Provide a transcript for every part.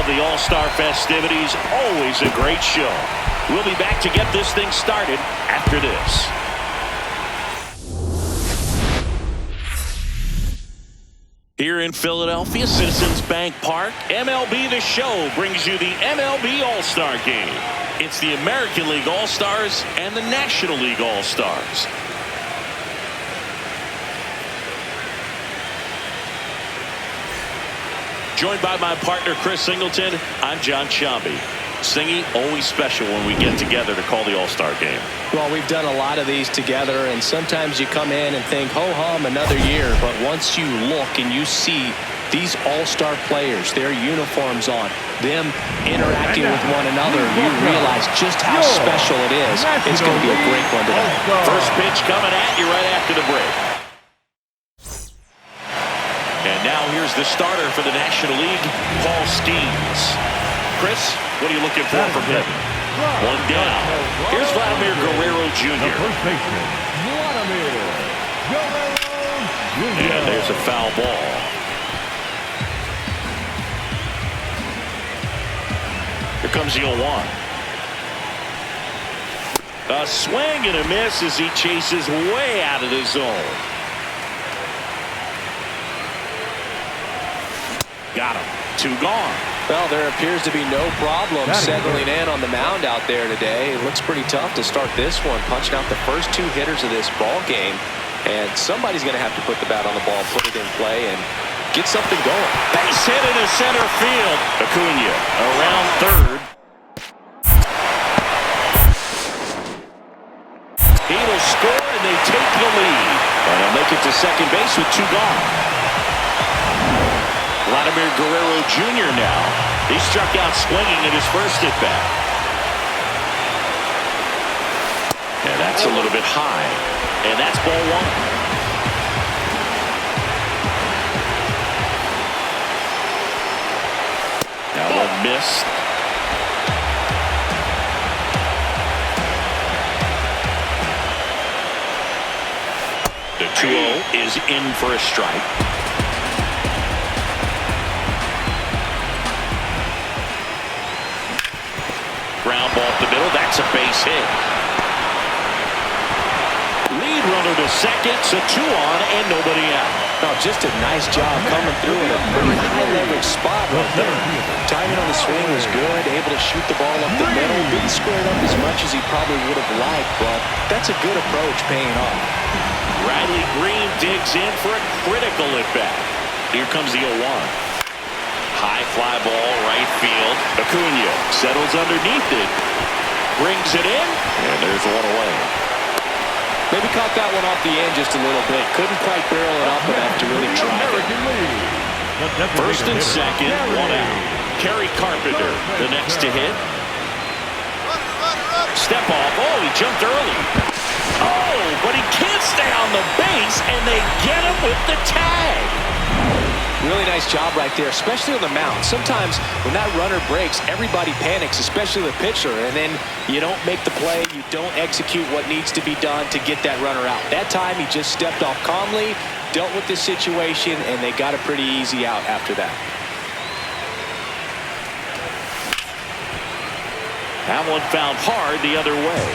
the All-Star festivities, always a great show. We'll be back to get this thing started after this. Here in Philadelphia, Citizens Bank Park, MLB The Show brings you the MLB All-Star Game. It's the American League All-Stars and the National League All-Stars. Joined by my partner, Chris Singleton, I'm John Sciambi. Singy, always special when we get together to call the All-Star Game. Well, we've done a lot of these together, and sometimes you come in and think, ho-hum, another year. But once you look and you see these All-Star players, their uniforms on, them interacting with one another, you realize just how special it is. It's going to be a great one tonight. First pitch coming at you right after the break. And now here's the starter for the National League, Paul Skeens. Chris, what are you looking for from him? One down. Here's Vladimir Guerrero Jr. And there's a foul ball. Here comes the 0-1. A swing and a miss as he chases way out of the zone. Got him. 2 gone. Well, there appears to be no problem settling in on the mound out there today. It looks pretty tough to start this one, punching out the first 2 hitters of this ball game. And somebody's going to have to put the bat on the ball, put it in play, and get something going. Base hit into center field. Acuna around third. He'll score, and they take the lead. And they'll make it to second base with 2 gone. Vladimir Guerrero Jr. now. He struck out swinging in his first at-bat. And that's a little bit high. And that's ball 1. Now one missed. The 2-0 is in for a strike. Ground ball up the middle. That's a base hit. Lead runner to second. So 2 on and nobody out. No, just a nice job coming through in a pretty high leverage spot right there. Timing on the swing was good. Able to shoot the ball up the middle. Didn't square it up as much as he probably would have liked, but that's a good approach paying off. Riley Green digs in for a critical at bat. Here comes the 0-1. High fly ball, right field. Acuna settles underneath it. Brings it in. And there's 1 away. Maybe caught that one off the end just a little bit. Couldn't quite barrel it up enough to really drive it. First and second, 1 out. Kerry Carpenter, the next to hit. Step off. Oh, he jumped early. Oh, but he can't stay on the base, and they get him with the tag. Really nice job right there, especially on the mound. Sometimes when that runner breaks, everybody panics, especially the pitcher, and then you don't make the play, you don't execute what needs to be done to get that runner out. That time he just stepped off calmly, dealt with the situation, and they got a pretty easy out after that. That one found hard the other way.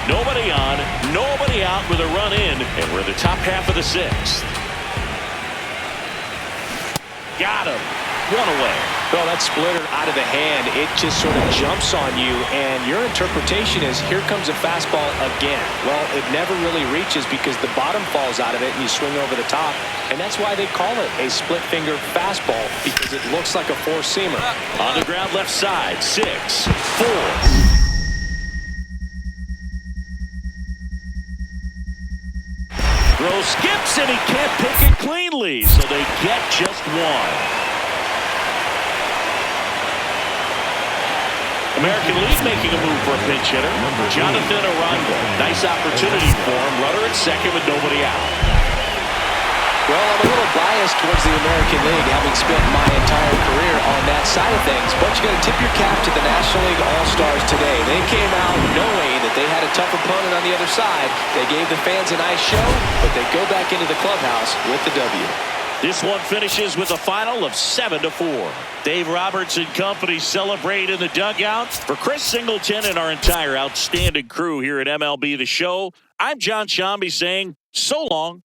Nobody on, nobody out with a run in, and we're in the top half of the 6th. Got him. 1 away. Well, that splitter out of the hand, it just sort of jumps on you, and your interpretation is, here comes a fastball again. Well, it never really reaches because the bottom falls out of it, and you swing over the top, and that's why they call it a split-finger fastball, because it looks like a four-seamer. On the ground left side, 6, 4. Throw skips, and he can't pick it cleanly, so they get just 1. American League making a move for a pinch hitter. Jonathan Aranda. Nice opportunity for him. Runner at second with nobody out. Well, I'm a little biased towards the American League, having spent my entire career on that side of things. But you got to tip your cap to the National League All-Stars today. They came out knowing that they had a tough opponent on the other side. They gave the fans a nice show, but they go back into the clubhouse with the W. This one finishes with a final of 7-4. Dave Roberts and company celebrate in the dugout. For Chris Singleton and our entire outstanding crew here at MLB The Show, I'm John Shambi saying so long.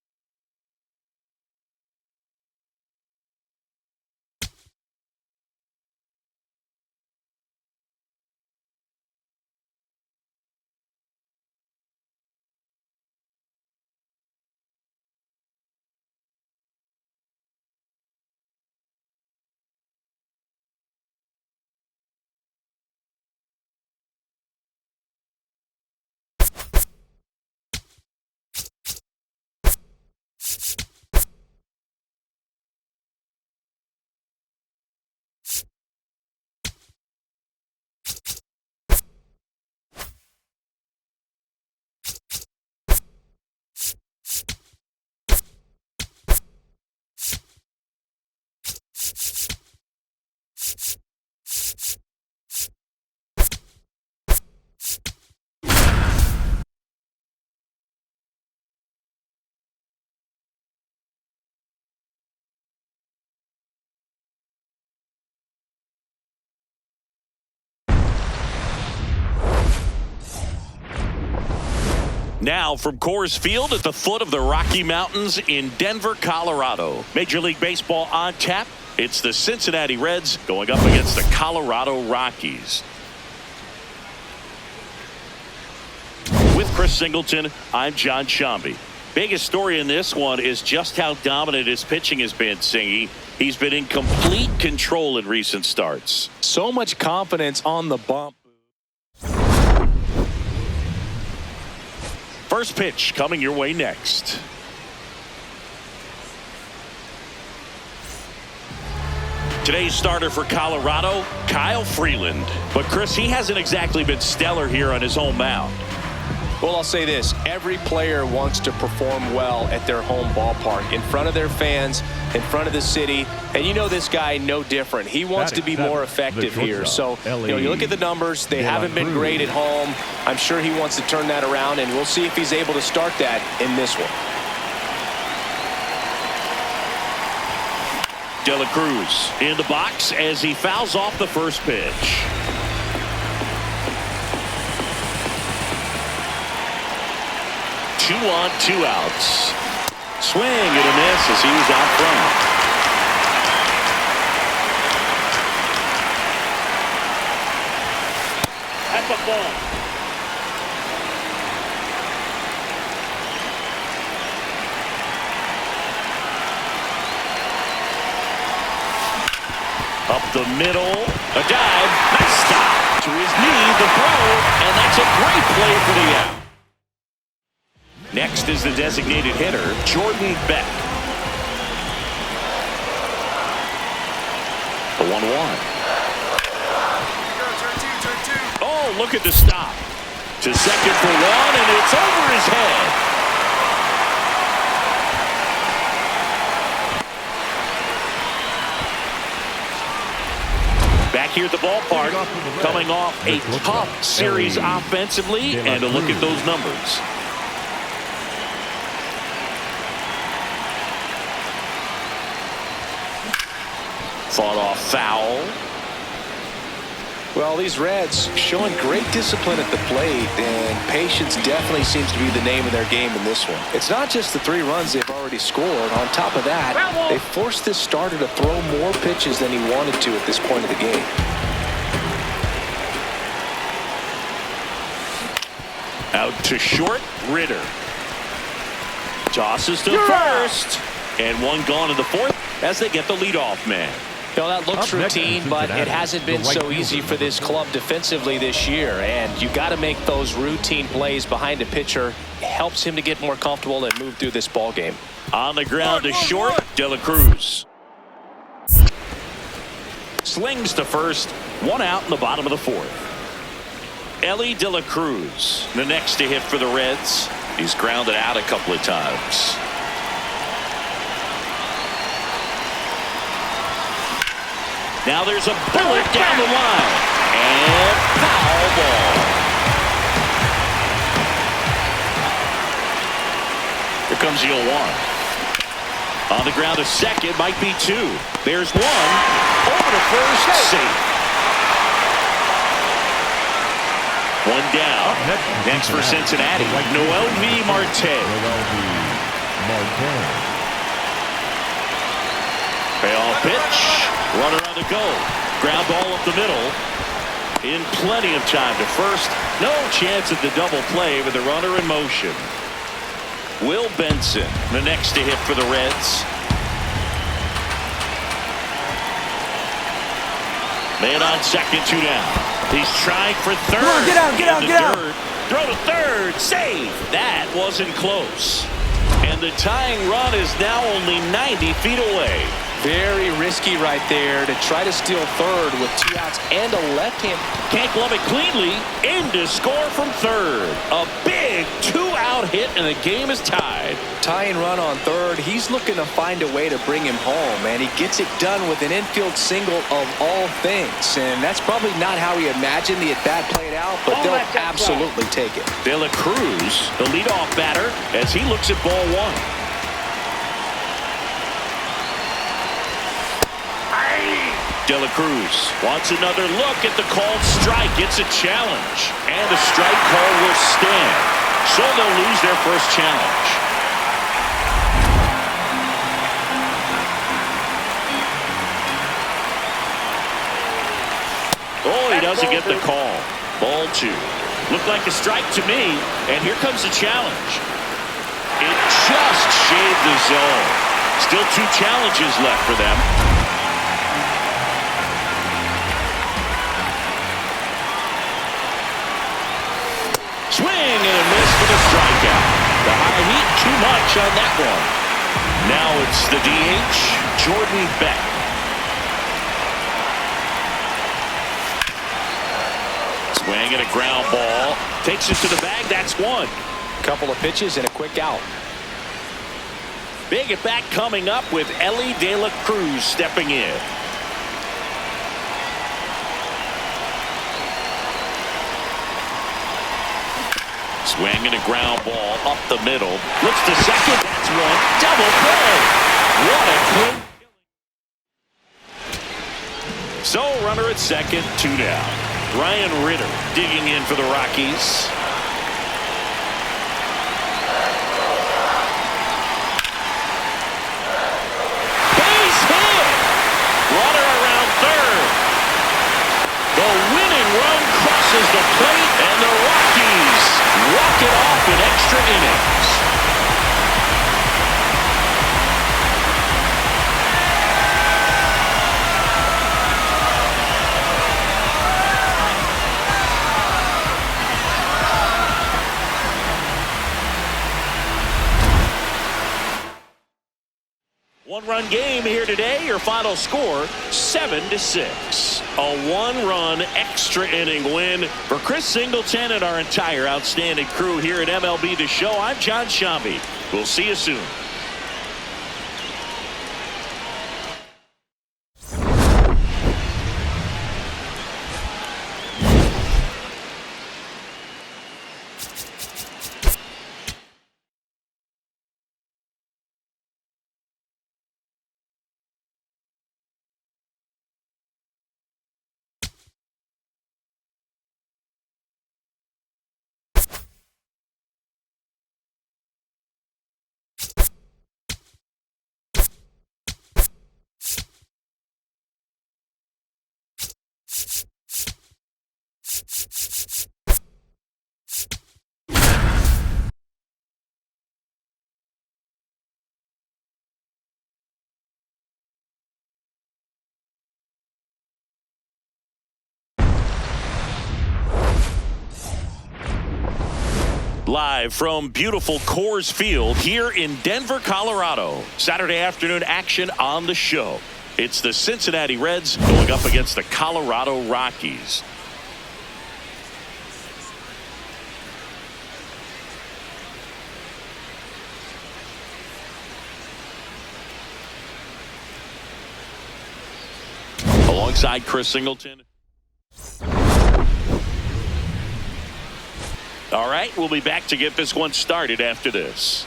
Now from Coors Field at the foot of the Rocky Mountains in Denver, Colorado. Major League Baseball on tap. It's the Cincinnati Reds going up against the Colorado Rockies. With Chris Singleton, I'm John Shambi. Biggest story in this one is just how dominant his pitching has been, Singy. He's been in complete control in recent starts. So much confidence on the bump. First pitch coming your way next. Today's starter for Colorado, Kyle Freeland. But Chris, he hasn't exactly been stellar here on his home mound. Well, I'll say this. Every player wants to perform well at their home ballpark, in front of their fans, in front of the city. And you know this guy no different. He wants to be more effective here. So, you look at the numbers. They haven't been great at home. I'm sure he wants to turn that around, and we'll see if he's able to start that in this one. De La Cruz in the box as he fouls off the first pitch. Two on, two outs. Swing and a miss as he was out front. At the ball. Up the middle. A dive. Nice stop. To his knee, the throw. And that's a great play for the out. Next is the designated hitter, Jordan Beck. The 1-1. Oh, look at the stop. To second for one, and it's over his head. Back here at the ballpark, coming off a tough series offensively, and a look at those numbers. Fought off foul. Well, these Reds showing great discipline at the plate, and patience definitely seems to be the name of their game in this one. It's not just the 3 runs they've already scored. On top of that, they forced this starter to throw more pitches than he wanted to at this point of the game. Out to short, Ritter. Tosses to first. And one gone in the fourth as they get the leadoff man. You know, that looks routine, but it hasn't been so easy for this club defensively this year. And you got to make those routine plays behind a pitcher. It helps him to get more comfortable and move through this ball game. On the ground to short, De La Cruz. Slings to first. One out in the bottom of the fourth. Ellie De La Cruz, the next to hit for the Reds. He's grounded out a couple of times. Now there's a bullet down the line. And foul ball. Here comes the 0-1. On the ground to second, might be two. There's one. Over to first, safe. One down. Next for Cincinnati, Noel V. Marte. Payoff pitch. Runner on the go. Ground ball up the middle. In plenty of time to first. No chance at the double play with the runner in motion. Will Benson, the next to hit for the Reds. Man on second, two down. He's trying for third. Come on, get out. Throw to third. Save. That wasn't close. And the tying run is now only 90 feet away. Very risky right there to try to steal third with 2 outs and a left hand. Can't glove it cleanly. In to score from third. A big 2-out hit and the game is tied. Tying run on third. He's looking to find a way to bring him home, and he gets it done with an infield single of all things. And that's probably not how he imagined the at-bat played out, but they'll absolutely take it. De La Cruz, the leadoff batter, as he looks at ball one. De La Cruz wants another look at the called strike. It's a challenge. And the strike call will stand. So they'll lose their first challenge. Oh, he doesn't get the call. Ball two. Looked like a strike to me. And here comes the challenge. It just shaved the zone. Still 2 challenges left for them. Swing and a miss for the strikeout. The high heat, too much on that one. Now it's the DH, Jordan Beck. Swing and a ground ball. Takes it to the bag. That's one. Couple of pitches and a quick out. Big at bat coming up with Ellie De La Cruz stepping in. Swing and a ground ball up the middle. Looks to second. That's one. Double play. What a clean. So runner at second, 2 down. Ryan Ritter digging in for the Rockies. Base hit. Runner around third. The winning run crosses the plate, and the Rockies walk it off in extra innings. One-run game here today. Your final score, 7-6. A 1-run extra inning win for Chris Singleton and our entire outstanding crew here at MLB The Show. I'm John Shambi. We'll see you soon. Live from beautiful Coors Field here in Denver, Colorado. Saturday afternoon action on the show. It's the Cincinnati Reds going up against the Colorado Rockies. alongside Chris Singleton. All right, we'll be back to get this one started after this.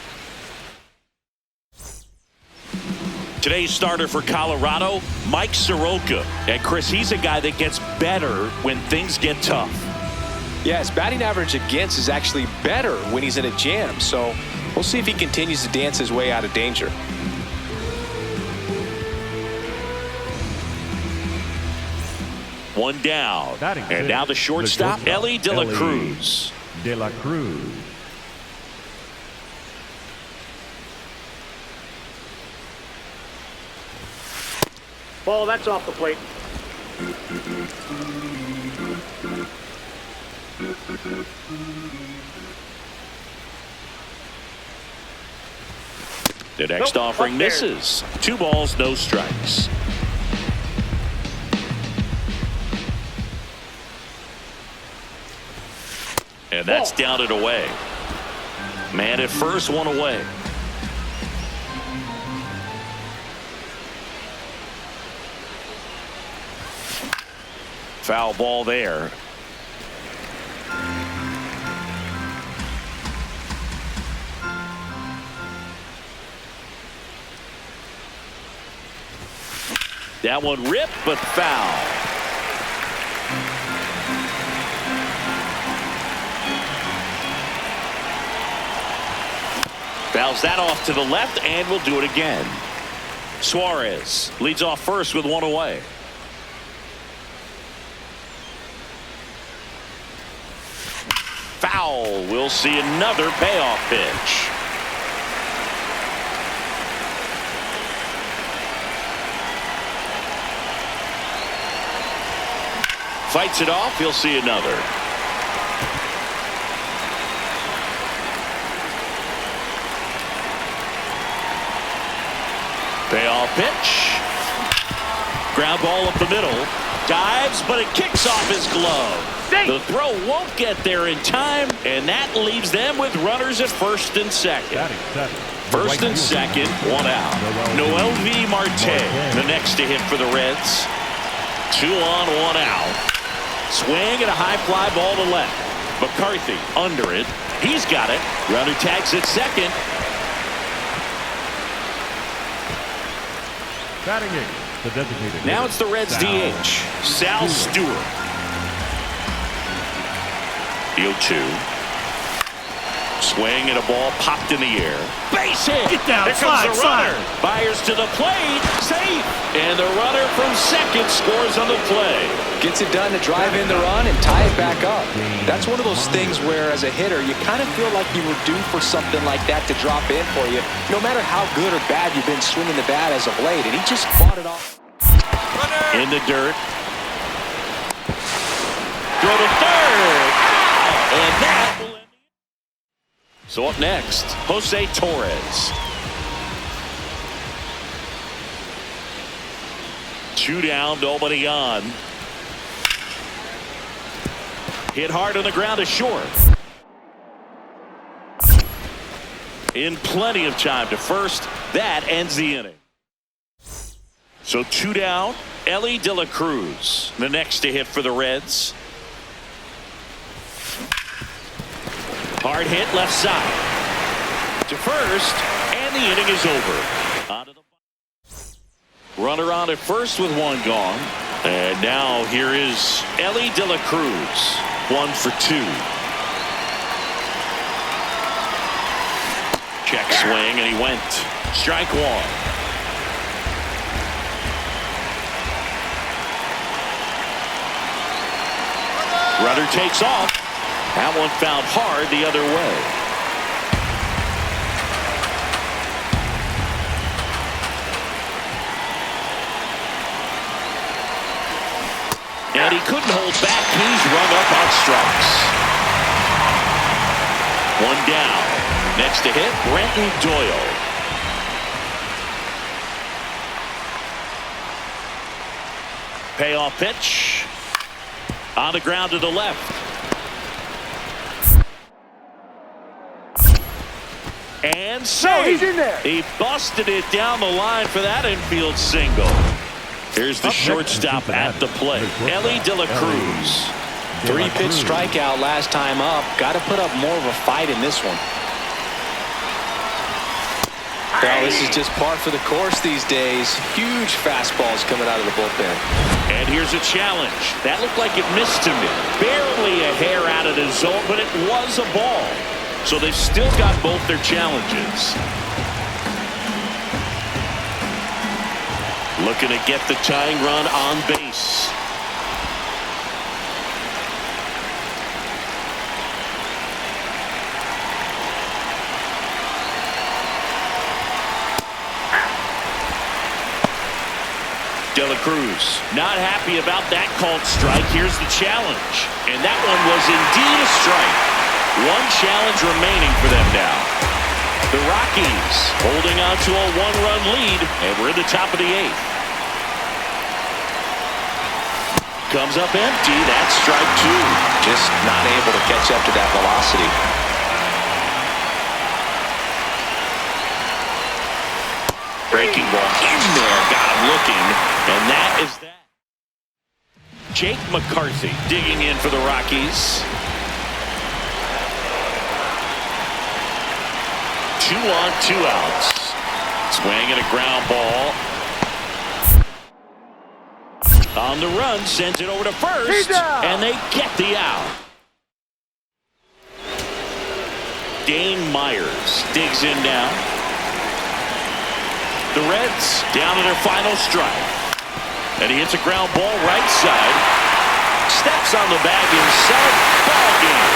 Today's starter for Colorado, Mike Soroka. And Chris, he's a guy that gets better when things get tough. Yeah, his batting average against is actually better when he's in a jam. So we'll see if he continues to dance his way out of danger. One down. And now the shortstop, Ellie De La Cruz. De La Cruz. Ball, that's off the plate. The next offering misses. 2 balls, no strikes. And that's down and away. Man at first, 1 away. Foul ball there. That one ripped, but foul. Fouls that off to the left, and will do it again. Suarez leads off first with 1 away. Foul. We'll see another payoff pitch. Fights it off. He'll see another. Payoff pitch. Ground ball up the middle. Dives, but it kicks off his glove. The throw won't get there in time, and that leaves them with runners at first and second. First and second, 1 out. Noel V. Marte, the next to hit for the Reds. 2 on, 1 out. Swing and a high fly ball to left. McCarthy under it. He's got it. Runner tags at second. Batting eighth, the designated. Now it's the Reds DH, Sal Stewart. The 0-2. Swing and a ball popped in the air. Base hit. Get down. Here comes the runner. Fires to the plate. Safe. And the runner from second scores on the play. Gets it done to drive in the run and tie it back up. That's one of those things where, as a hitter, you kind of feel like you were due for something like that to drop in for you, no matter how good or bad you've been swinging the bat as of late. And he just fought it off. In the dirt. Throw to third. And that will end. So up next, Jose Torres. 2 down, nobody on. Hit hard on the ground to short. In plenty of time to first. That ends the inning. So 2 down, Ellie De La Cruz, the next to hit for the Reds. Hard hit left side. To first, and the inning is over. Runner on at first with 1 gone. And now here is Ellie De La Cruz. 1 for 2. Check swing, and he went. Strike 1. Runner takes off. That one fouled hard the other way. And he couldn't hold back. He's run up on strikes. 1 down. Next to hit, Brenton Doyle. Payoff pitch. On the ground to the left. And No, he's in there. He busted it down the line for that infield single. Here's the shortstop at the plate, Ellie De La Cruz. 3-pitch strikeout last time up. Got to put up more of a fight in this one. Well, this is just par for the course these days. Huge fastballs coming out of the bullpen. And here's a challenge. That looked like it missed to me. Barely a hair out of the zone, but it was a ball. So they've still got both their challenges. Looking to get the tying run on base. De La Cruz not happy about that called strike. Here's the challenge. And that one was indeed a strike. One challenge remaining for them now. The Rockies holding on to a 1-run lead, and we're in the top of the 8th. Comes up empty. That's strike 2. Just not able to catch up to that velocity. Breaking ball in there. Got him looking. And that is that. Jake McCarthy digging in for the Rockies. 2 on, 2 outs. Swing and a ground ball. On the run, sends it over to first, and they get the out. Dane Myers digs in now. The Reds down to their final strike. And he hits a ground ball right side. Steps on the bag himself. Ball game.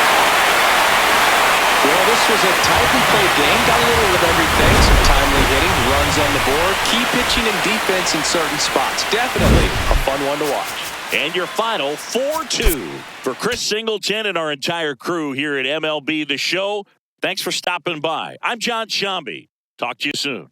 Well, this was a tightly played game. Got a little of everything. Some timely hitting, runs on the board, key pitching and defense in certain spots. Definitely a fun one to watch. And your final 4-2 for Chris Singleton and our entire crew here at MLB The Show. Thanks for stopping by. I'm John Shambi. Talk to you soon.